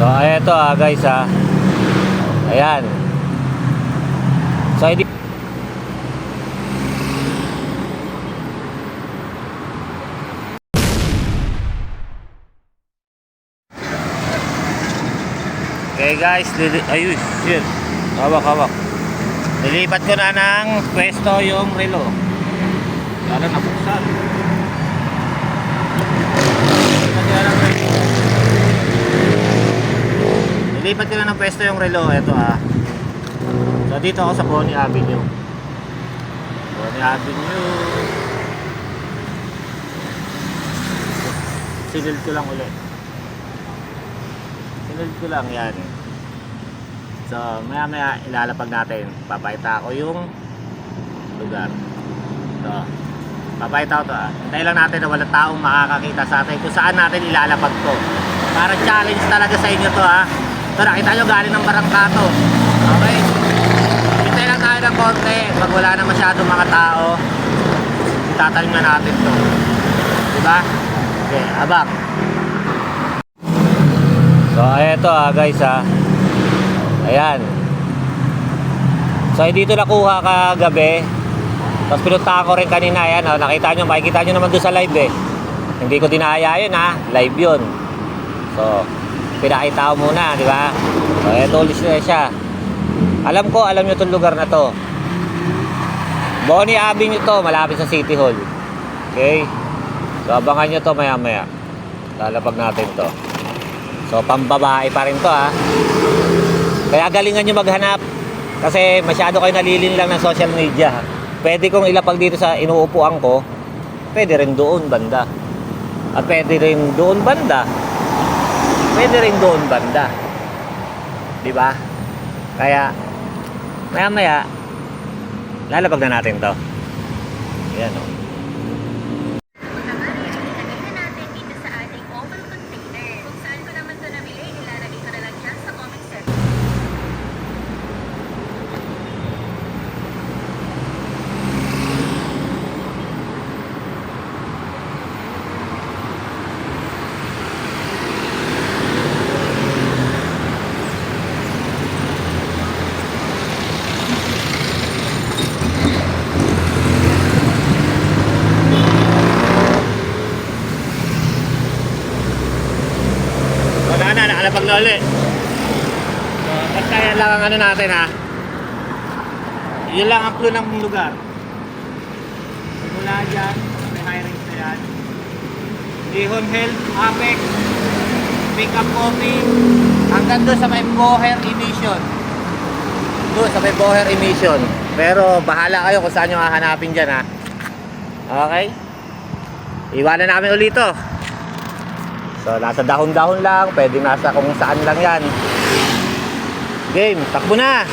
So eto guys ayan. So hindi okay guys, ayun, shit. Hawak. Nilipat ko na ng pwesto yung relo. Sana nabuksan. Nilipat ko na ng pwesto yung relo. Ito So dito ako sa Bonnie Avenue. Bonnie Avenue. Sinil ko lang ulit. Sinil ko lang yan. So maya ilalapag natin. Papakita ko yung lugar. So papakita ko to Hintayin lang natin na walang taong makakakita sa atin kung saan natin ilalapag to. Para challenge talaga sa inyo to So nakita nyo galing ng Barangkato. Okay. Hintayin lang tayo ng konti. Pag wala na masyadong mga tao, itatalim na natin to. Diba? Okay, abang. So eto guys ayan. So dito nakuha kagabi. Tapos pinunta ko rin kanina. Ayan nakita nyo, makikita nyo naman doon sa live Hindi ko dinaya yun live yun. So pinakita ko muna, di ba? So eto ulit na siya. Alam nyo itong lugar na to. Bonnie Avenue to, malapit sa City Hall. Okay. So abangan nyo to maya maya. Lalapag natin to. So pambabae pa rin to Kaya galingan nyo maghanap. Kasi masyado kayo nalilin lang ng social media Pwede kong ilapag dito sa inuupuan ko. Pwede rin doon banda. At pwede rin doon banda. Pwede rin doon banda. Diba? Kaya maya lalapag na natin to. Ayan nakalapag na ulit. So, basta yan lang ang natin Yun lang ang clue ng lugar. Mula dyan, may high range na yan. Ihon Health, Apex, Pick Up Coffee, hanggang doon sa may Boher Emission. Doon sa may Boher Emission. Pero bahala kayo kung saan nyo hahanapin dyan Okay? Iwanan namin ulit to. So nasa dahon-dahon lang, pwedeng nasa kung saan lang yan. Game, takbo na!